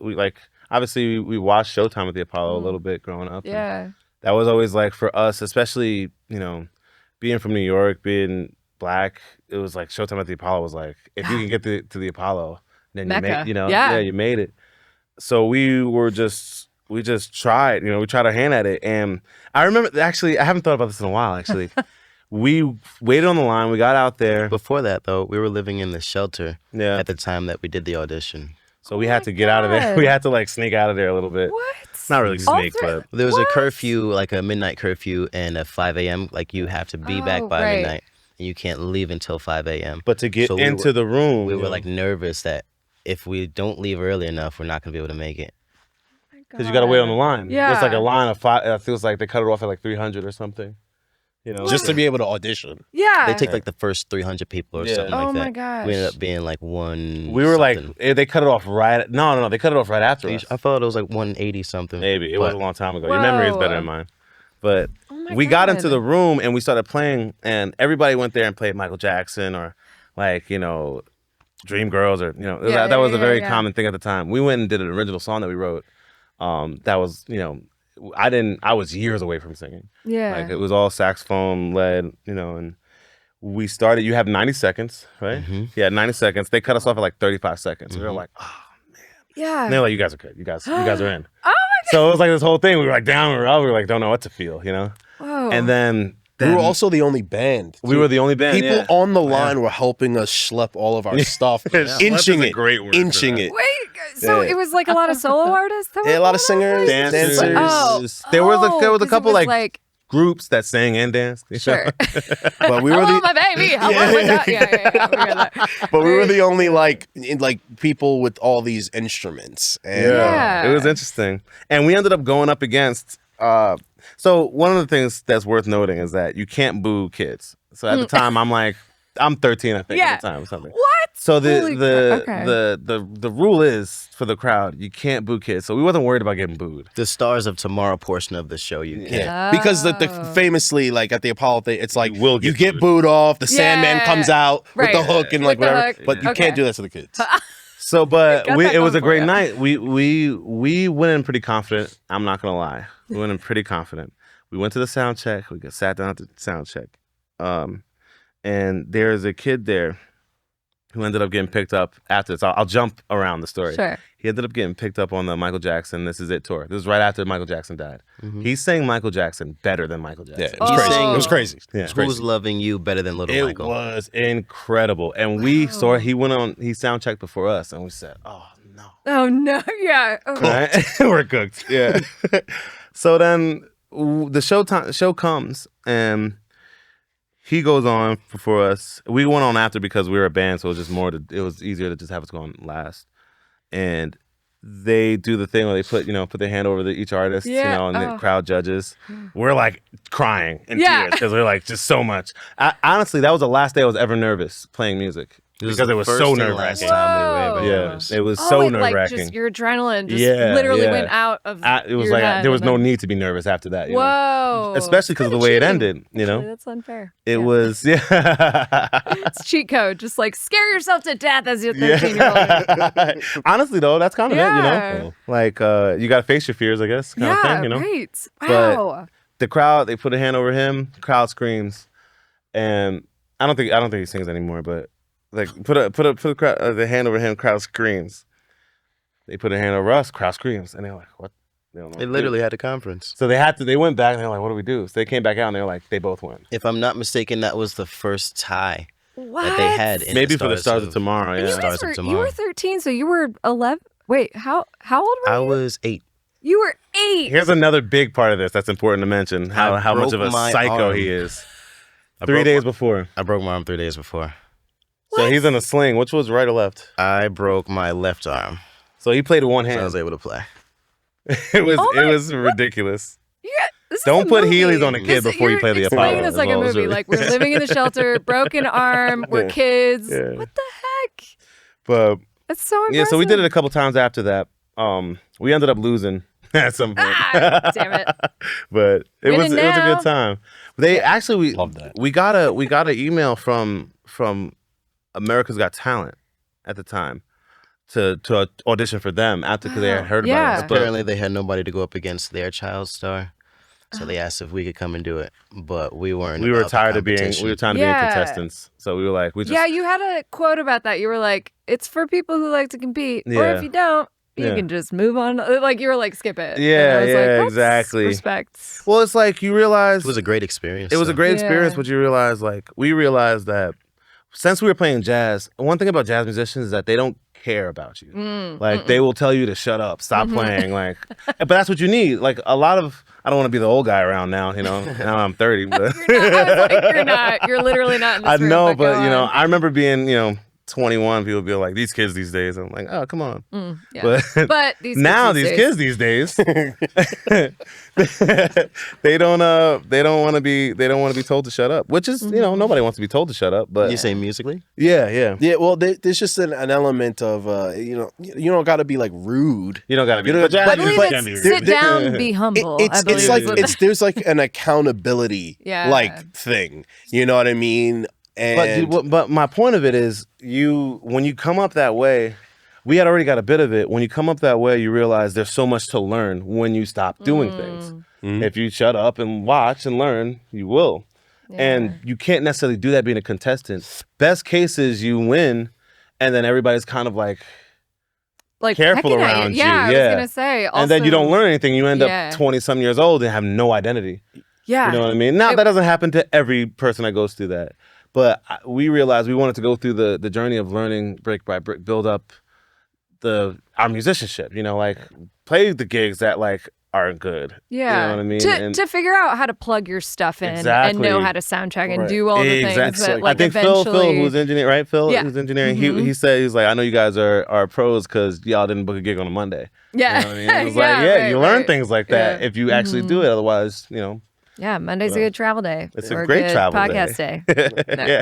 obviously we watched Showtime at the Apollo a little bit growing up. Yeah. That was always like for us, especially, being from New York, being black, it was like Showtime at the Apollo was like, if you can get to the Apollo, then Mecca. you made, you made it. So we just tried, we tried our hand at it. And I remember, actually, I haven't thought about this in a while, actually. We waited on the line, we got out there. Before that, though, we were living in the shelter at the time that we did the audition. So we had to get out of there. We had to like sneak out of there a little bit. What? Not really sneak, but there was a curfew, like a midnight curfew, and at 5 a.m., like you have to be back by midnight, and you can't leave until 5 a.m. But to get into the room, we were like nervous that if we don't leave early enough, we're not gonna be able to make it. Because you got to wait on the line. Yeah. It's like a line of 5. It feels like they cut it off at like 300 or something. Just to be able to audition. Yeah. They take like the first 300 people or something like that. Oh my gosh. We ended up being like one. We were something. Like, they cut it off right. No, they cut it off right after us. I thought it was like 180 something. Maybe. It was a long time ago. Your memory is better than mine. But we got into the room and we started playing, and everybody went there and played Michael Jackson or like, Dream Girls or, that was a very common thing at the time. We went and did an original song that we wrote. That was, I was years away from singing. Yeah. Like it was all saxophone led, and we started, you have 90 seconds, right? Mm-hmm. Yeah, 90 seconds. They cut us off at like 35 seconds. Mm-hmm. We were like, oh man. Yeah. And they're like, you guys are good. You guys are in. Oh my God. So it was like this whole thing. We were like down, we were up, we were like, don't know what to feel, Whoa. And then we were also the only band. We were the only band. People on the line were helping us schlep all of our stuff, inching it. Great word inching it. Wait, so it was like a lot of solo artists? A lot of singers, dancers. There was a couple like groups that sang and danced. Sure. But we were my baby. But we were the only like people with all these instruments. And, it was interesting. And we ended up going up against. So one of the things that's worth noting is that you can't boo kids. So at the time, I'm 13, I think, at the time or something. What? So the rule is for the crowd, you can't boo kids. So we wasn't worried about getting booed. The Stars of Tomorrow portion of the show, you can't. Yeah. Because the famously, like at the Apollo thing, it's like you get booed off, the Sandman comes out with the hook and like whatever. But you can't do that to the kids. So, but it was a great night. We went in pretty confident. I'm not gonna lie. We went in pretty confident. We went to the sound check. We sat down at the sound check. And there's a kid there who ended up getting picked up after this. I'll jump around the story. Sure. He ended up getting picked up on the Michael Jackson This Is It tour. This was right after Michael Jackson died. Mm-hmm. He sang Michael Jackson better than Michael Jackson. Yeah, it was crazy. It was crazy. Yeah. Who's Loving You better than Little Michael? It was incredible. And we saw he sound checked before us, and we said, oh no. Oh no, yeah. Oh. Right? We're cooked. Yeah. So then the show comes, and he goes on for us. We went on after because we were a band, so it was just it was easier to just have us go on last. And they do the thing where they put their hand over each artist, and the crowd judges. We're like crying in tears because we're like just so much. Honestly, that was the last day I was ever nervous playing music. because it was so nerve-wracking. Yeah, it was so nerve-wracking. Like just your adrenaline just literally went out of it was like there was no need to be nervous after that. Whoa. Especially because of the way it ended, you know? That's unfair. It was, It's cheat code. Just like scare yourself to death as your 13-year-old. Honestly, though, that's kind of it, you know? Like, you got to face your fears, I guess, kind of thing, you know? Right. Wow. But the crowd, they put a hand over him, the crowd screams, and I don't think he sings anymore, but like put the hand over him, crowd screams. They put a hand over us, crowd screams, and they're like, "What?" They don't know. They literally had a conference. So they went back and they're like, "What do we do?" So they came back out and they're like, they both won. If I'm not mistaken, that was the first tie that they had. Maybe for the Stars of Tomorrow. Yeah, Stars of Tomorrow. You were 13, so you were 11. Wait, how old were you? I was 8. You were 8. Here's another big part of this that's important to mention: how much of a psycho he is. 3 days before. I broke my arm 3 days before. So he's in a sling. Which was right or left? I broke my left arm. So he played with one hand. So I was able to play. It was ridiculous. Don't put Heelys on a kid before you play the Apollo. Explain this like a movie. Like, we're living in the shelter, broken arm, we're kids. Yeah. What the heck? But that's so impressive. Yeah, so we did it a couple times after that. We ended up losing at some point. Damn it. But it was a good time. They actually love that. We got an email from America's Got Talent at the time to audition for them because they had heard about us. Apparently they had nobody to go up against their child star. So they asked if we could come and do it, but we weren't. We were tired of being contestants. So we were like, you had a quote about that. You were like, it's for people who like to compete, or if you don't, you can just move on. Like, you were like, skip it. Yeah, and I was like, exactly. Respect. Well, it's like you realize it was a great experience. It was a great experience, but you realize, like, we realized that since we were playing jazz, one thing about jazz musicians is that they don't care about you. They will tell you to shut up, stop playing. Like, but that's what you need. Like, a lot of, I don't want to be the old guy around now, you know. Now I'm 30, but you're not. You're literally not in this I room, know, but you know, I remember being, 21, people be like, these kids these days. I'm like, oh, come on. But these kids these days, they don't want to be told to shut up, which is, nobody wants to be told to shut up. But you say musically? Yeah. Well, there's just an element of you don't got to be like rude. You don't got to be. But sit down, be humble. There's like an accountability like thing. You know what I mean? But my point of it is, when you come up that way, we had already got a bit of it. When you come up that way, you realize there's so much to learn when you stop doing things. If you shut up and watch and learn, you will. And you can't necessarily do that being a contestant. Best case is you win, and then everybody's kind of like careful around you. Yeah, I was going to say. Also, and then you don't learn anything. You end up 20-some years old and have no identity. Yeah. You know what I mean? Now, that doesn't happen to every person that goes through that. But we realized we wanted to go through the journey of learning brick by brick, build up our musicianship, like play the gigs that like aren't good. Yeah. You know what I mean? To figure out how to plug your stuff in and know how to sound check and do all the things that I think eventually... Phil, who was engineering, right? Phil, who was engineering, he said, he's like, I know you guys are pros because y'all didn't book a gig on a Monday. Yeah. You know what I mean? It was like, you learn things like that if you actually do it. Otherwise, Yeah, Monday's a good travel day. It's a great travel podcast day.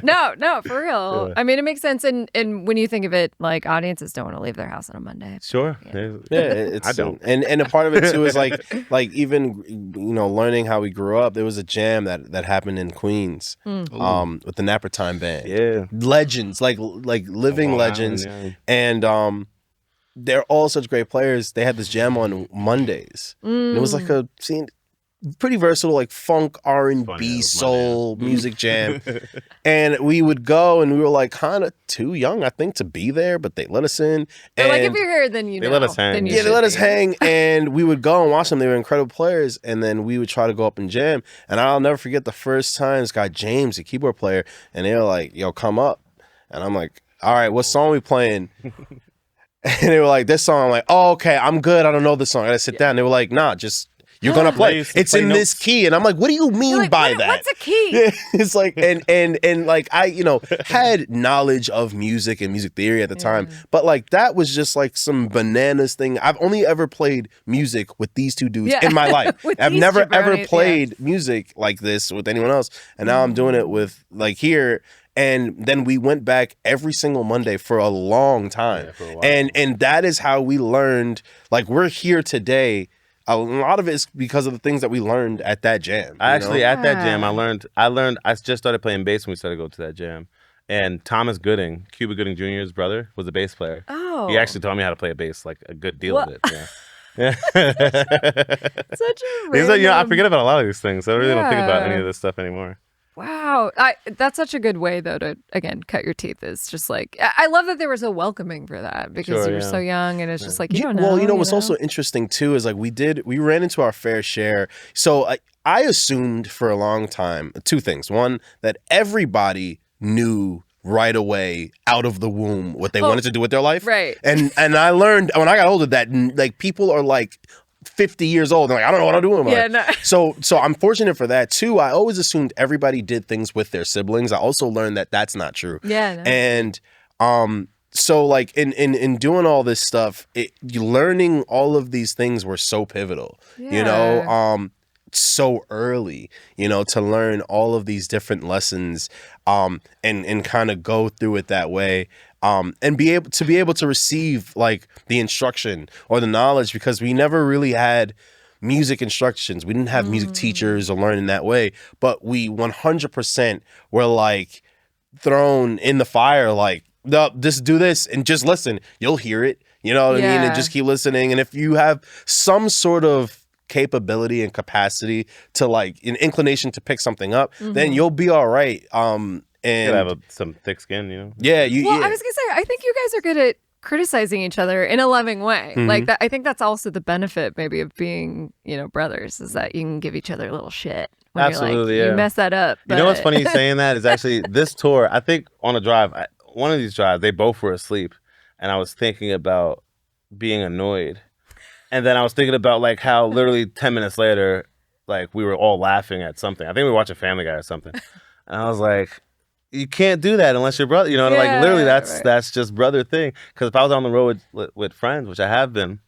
No, for real. Yeah. I mean, it makes sense. And when you think of it, like, audiences don't want to leave their house on a Monday. Sure. I don't. And a part of it too is like even learning how we grew up. There was a jam that happened in Queens, with the Napper Time Band. Yeah, legends, like living legends, and they're all such great players. They had this jam on Mondays. And it was like a scene. Pretty versatile, like funk, R&B, soul, music jam. And we would go, and we were like kind of too young, I think, to be there, but they let us in. And like, if you're here, then they let us hang. They let us hang, and we would go and watch them. They were incredible players, and then we would try to go up and jam. And I'll never forget the first time this guy James, the keyboard player, and they were like, yo, come up. And I'm like, all right, what song we playing? And they were like, this song. I'm like, oh, okay, I'm good. I don't know this song. I gotta sit down. They were like, nah, just... You're gonna play. It's in this key, and I'm like, "What do you mean by that? What's a key?" It's like, and like I, had knowledge of music and music theory at the time, but like that was just like some bananas thing. I've only ever played music with these two dudes in my life. I've never ever played music like this with anyone else, and now I'm doing it with like here. And then we went back every single Monday for a long time. For a while. And that is how we learned, like, we're here today. A lot of it is because of the things that we learned at that jam. At that jam, I just started playing bass when we started going to that jam. And Thomas Gooding, Cuba Gooding Jr.'s brother, was a bass player. Oh. He actually taught me how to play a bass, like a good deal of it. Yeah. Such a random... I forget about a lot of these things. So I really don't think about any of this stuff anymore. Wow. That's such a good way, though, to, again, cut your teeth. It's just like, I love that they were so welcoming for that because you're so young and it's just like, you don't know. Well, what's also interesting, too, is like we ran into our fair share. So I assumed for a long time two things. One, that everybody knew right away out of the womb what they wanted to do with their life. Right. And I learned when I got older that like people are like 50 years old. They're like, I don't know what I'm doing. No. So I'm fortunate for that too. I always assumed everybody did things with their siblings. I also learned that that's not true. Yeah. No. And so like in doing all this stuff, learning all of these things were so pivotal. So early, to learn all of these different lessons, and kind of go through it that way, and be able to receive like the instruction or the knowledge, because we never really had music instructions. We didn't have music teachers or learning that way, but we 100% were like thrown in the fire, like, no, just do this and just listen. You'll hear it. You know what I mean? And just keep listening. And if you have some sort of capability and capacity to like an inclination to pick something up, then you'll be all right. And you have some thick skin, Yeah. I was gonna say, I think you guys are good at criticizing each other in a loving way. Like that. I think that's also the benefit maybe of being, brothers, is that you can give each other a little shit. Absolutely, You mess that up. But... You know what's funny saying that is actually this tour, I think on a drive, one of these drives, they both were asleep. And I was thinking about being annoyed. And then I was thinking about like how literally 10 minutes later, like we were all laughing at something. I think we were watching Family Guy or something. And I was like, you can't do that unless you're brother. Like literally that's just brother thing. Because if I was on the road with friends, which I have been,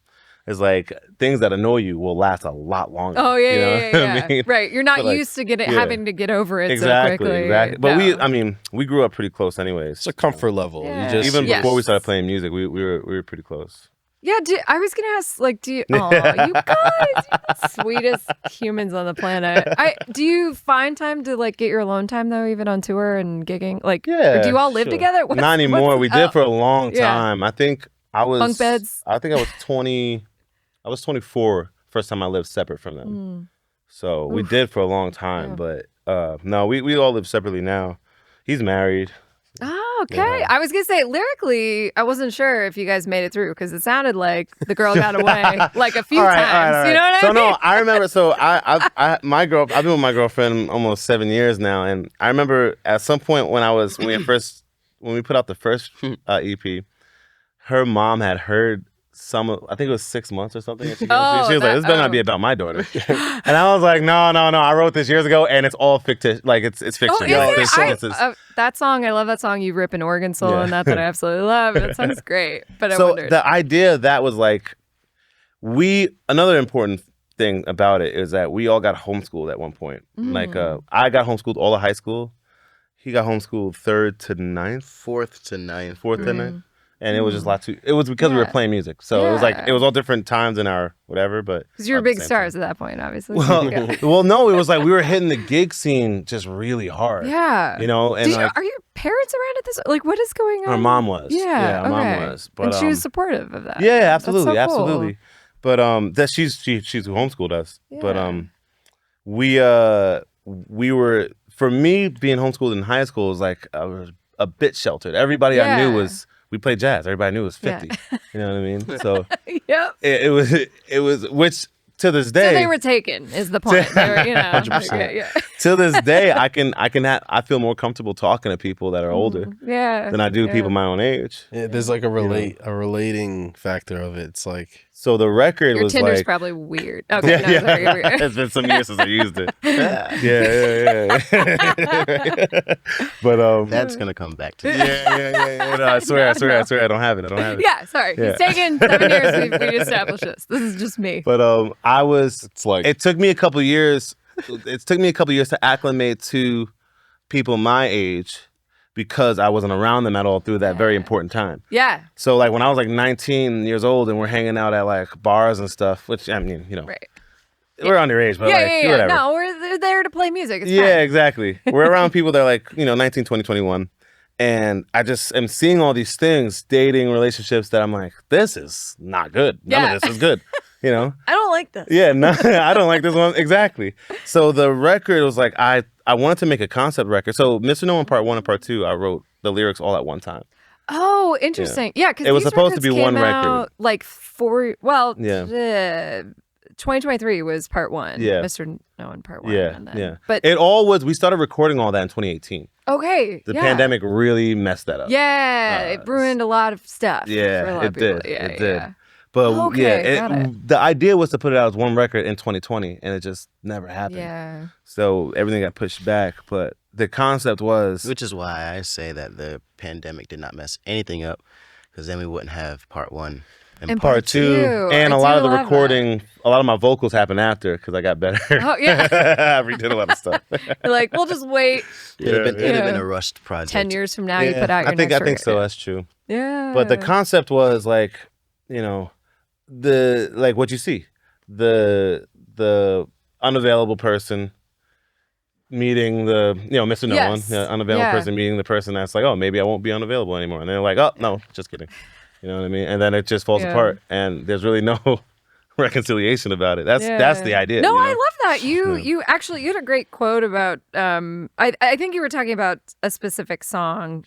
it's like things that annoy you will last a lot longer. Oh, yeah. I mean? Right. You're not used to having to get over it so quickly. Exactly. But we grew up pretty close anyways. It's a comfort level. Yeah. Even before we started playing music, we were pretty close. Yeah, I was gonna ask, like, you guys, you're the sweetest humans on the planet. Do you find time to like get your alone time though, even on tour and gigging? Like, or do you all live together? Not anymore. We did for a long time. I think I was bunk beds. I think I was 20. I was 24 first time I lived separate from them. So we did for a long time, but no, we all live separately now. He's married. Oh, okay. I was gonna say lyrically, I wasn't sure if you guys made it through because it sounded like the girl got away like a few times. All right. You know what I mean? So no, I remember. So I've been with my girlfriend almost 7 years now, and I remember at some point when we put out the first EP, her mom had heard I think it was 6 months or something. She was like, this better not be about my daughter. And I was like, no, I wrote this years ago and it's all fictitious. Like it's fiction. That song, I love that song. You rip an organ solo and that I absolutely love. That sounds great. But I wondered. The idea of that was like, another important thing about it is that we all got homeschooled at one point. Like I got homeschooled all of high school. He got homeschooled 3rd to 9th. 4th to 9th. And it was just a lot it was because we were playing music. So it was like, it was all different times in our whatever, but. Because you were big stars at that point, obviously. Well, no, it was like we were hitting the gig scene just really hard. Yeah. And are your parents around at this? Like, what is going on? Our mom was. Yeah, our mom was. But, and she was supportive of that. Yeah, absolutely, That's so cool. absolutely. But that she's who homeschooled us. Yeah. But we were, for me, being homeschooled in high school was like, I was a bit sheltered. Everybody I knew we played jazz. Everybody knew it was 50. You know what I mean? So it was which to this day. So they were taken is the point. They were, 100%. To this day, I feel more comfortable talking to people that are older than I do people my own age. Yeah, there's like a relating factor of it. It's like, so the record your was Tinder's like probably weird. Okay, sorry. It's been some years since I used it. Yeah. But that's gonna come back to me. Yeah. No, I swear, I don't have it. Yeah, sorry. It's taken 7 years. We established this. This is just me. But it took me a couple years. It took me a couple years to acclimate to people my age, because I wasn't around them at all through that very important time. Yeah. So like when I was like 19 years old and we're hanging out at like bars and stuff, which I mean, right. We're underage, but whatever. No, we're there to play music. It's fine. Yeah, exactly. We're around people that are like, 19, 20, 21. And I just am seeing all these things, dating, relationships that I'm like, this is not good. None of this is good. I don't like this. Yeah, no, I don't like this one. Exactly. So the record was like, I wanted to make a concept record. So Mr. No One Part 1 and Part 2, I wrote the lyrics all at one time. Oh, interesting. Yeah, because it was supposed to be one record. Like 2023 was Part 1. Yeah. Mr. No One Part 1. Yeah. But it all was, we started recording all that in 2018. Okay. The pandemic really messed that up. Yeah, it ruined a lot of stuff. Yeah, for a lot of people. It did. But okay, the idea was to put it out as one record in 2020, and it just never happened. Yeah. So everything got pushed back. But the concept was... Which is why I say that the pandemic did not mess anything up, because then we wouldn't have Part 1 and Part 2. And a lot of the recording, a lot of my vocals happened after, because I got better. Oh, yeah. I redid a lot of stuff. You're like, we'll just wait. It'd have been a rushed project. 10 years from now, you put out your next I think so. That's true. Yeah. But the concept was like, the what you see, the unavailable person meeting the Mr. No One, unavailable person meeting the person that's like, oh, maybe I won't be unavailable anymore, and they're like, oh no, just kidding, you know what I mean? And then it just falls apart, and there's really no reconciliation about it. That's the idea. No, I love that. You actually had a great quote about I think you were talking about a specific song,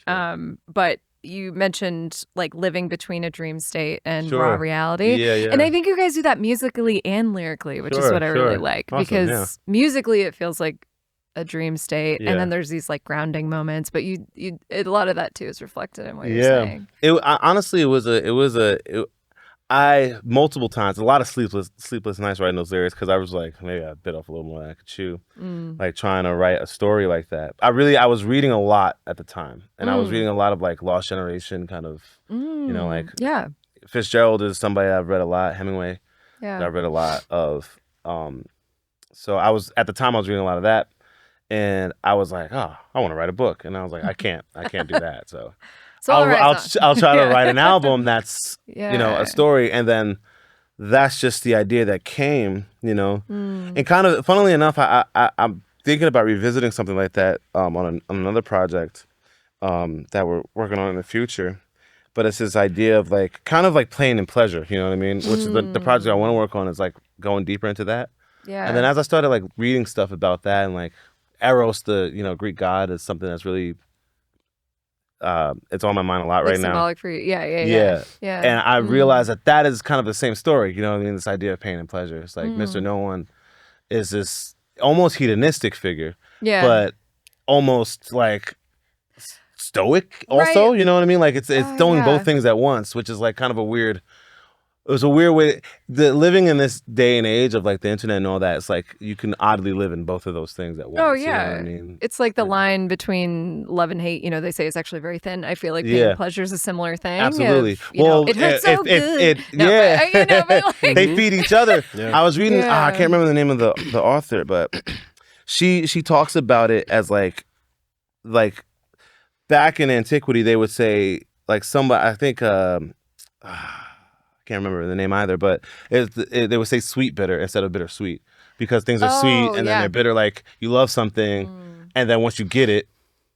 but you mentioned like living between a dream state and raw reality. Yeah. And I think you guys do that musically and lyrically, which is what I really like. Awesome, because musically it feels like a dream state, and then there's these like grounding moments, but a lot of that too is reflected in what you're saying. Honestly, I multiple times, a lot of sleepless nights writing those lyrics, because I was like, maybe I bit off a little more than I could chew, like trying to write a story like that. I was reading a lot at the time, and I was reading a lot of like Lost Generation kind of, Fitzgerald is somebody I've read a lot, Hemingway, that I've read a lot of. So at the time I was reading a lot of that, and I was like, oh, I want to write a book, and I was like, I can't do that, so. I'll try to write an album that's a story, and then that's just the idea that came, and kind of funnily enough, I'm thinking about revisiting something like that on another project that we're working on in the future, but it's this idea of like kind of like pain and pleasure, you know what I mean? Which is the project I want to work on is like going deeper into that. Yeah. And then as I started like reading stuff about that, and like Eros, the Greek god, is something that's really it's on my mind a lot right now. Symbolic for you. Yeah. And I realized that is kind of the same story, you know what I mean? This idea of pain and pleasure. It's like Mr. No One is this almost hedonistic figure, but almost like stoic also, you know what I mean? Like it's doing both things at once, which is like kind of it was a weird way. Living in this day and age of like the internet and all that, it's like you can oddly live in both of those things at once. Oh yeah, you know what I mean? It's like the line between love and hate. They say it's actually very thin. I feel like pain and pleasure is a similar thing. Absolutely. It hurts so good. But they feed each other. I was reading. I can't remember the name of the author, but she talks about it as like back in antiquity they would say like somebody. I think. Can't remember the name either, but they would say sweet bitter instead of bittersweet, because things are sweet and then they're bitter. Like you love something, and then once you get it,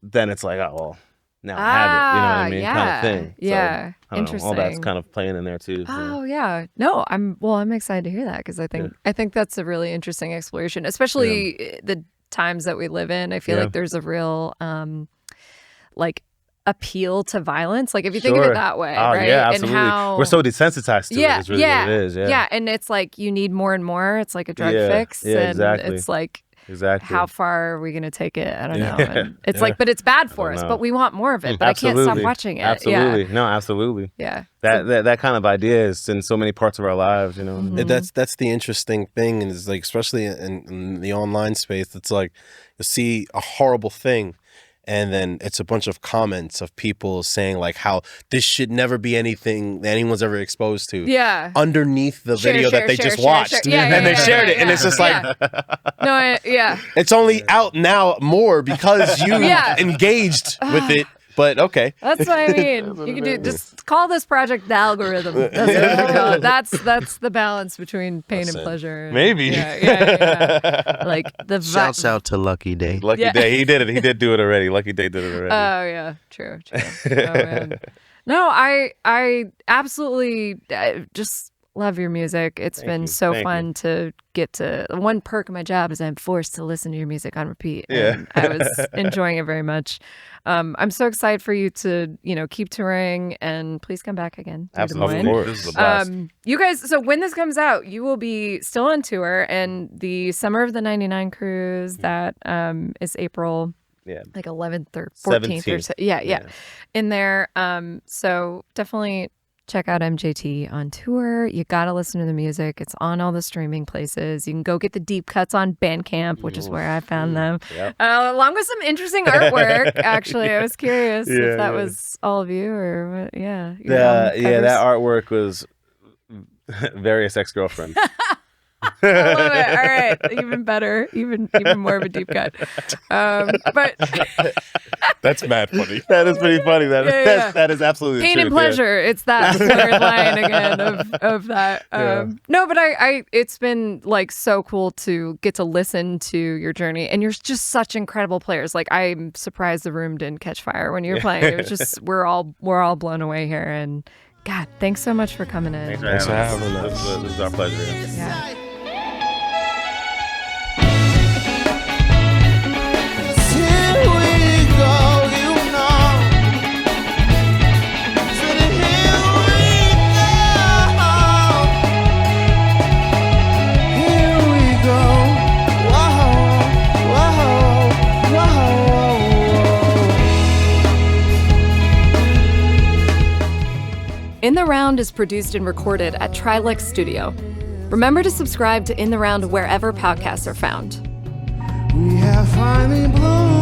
then it's like, oh well, now I have it. You know what I mean? Kind of thing. Yeah, so, interesting. All that's kind of playing in there too. Oh yeah, no, I'm excited to hear that, because I think that's a really interesting exploration, especially the times that we live in. I feel like there's a real like appeal to violence, like if you think of it that way, right? Yeah, absolutely. And how we're so desensitized to it. It's really what it is. Yeah, and it's like you need more and more. It's like a drug fix, and exactly. It's like how far are we going to take it? I don't know. And it's like, but it's bad for us, but we want more of it. But absolutely. I can't stop watching it. Absolutely, no, absolutely. Yeah, that kind of idea is in so many parts of our lives. That's the interesting thing, and it's like especially in the online space, it's like you see a horrible thing, and then it's a bunch of comments of people saying like how this should never be anything that anyone's ever exposed to. Yeah. Underneath the video that they just watched. And they shared it. And it's just like, no, it's only out now more because you engaged with it But okay. That's what I mean. You can do just call this project the algorithm. That's what we call it. That's the balance between pain and pleasure. Maybe. Yeah. Like the Shouts out to Lucky Day. Lucky Day. He did it. He did do it already. Lucky Day did it already. Oh yeah, true. Oh man. No, I absolutely just love your music. It's been so fun to get to. One perk of my job is I'm forced to listen to your music on repeat. And I was enjoying it very much. I'm so excited for you to, keep touring and please come back again. Absolutely. Of course. This is the best. You guys, so when this comes out, you will be still on tour, and the Summer of the 99 cruise that is April. Yeah. Like 11th or 14th 17th. or so. Yeah. In there. So definitely check out MJT on tour. You got to listen to the music. It's on all the streaming places. You can go get the deep cuts on Bandcamp, which is where I found them. Yep. Along with some interesting artwork, actually. I was curious if that was all of you or what. Yeah. That artwork was various ex-girlfriends. I love it. All right, even better, even more of a deep cut. But that's mad funny. That is pretty funny. That is absolutely pain true, and pleasure. It's that third line again of that. No, but I it's been like so cool to get to listen to your journey, and you're just such incredible players. Like I'm surprised the room didn't catch fire when you were playing. It was just we're all blown away here, and God, thanks so much for coming in. Thanks for having us. This is our pleasure. Yeah. In the Round is produced and recorded at Trilux Studio. Remember to subscribe to In the Round wherever podcasts are found. We have finally blown.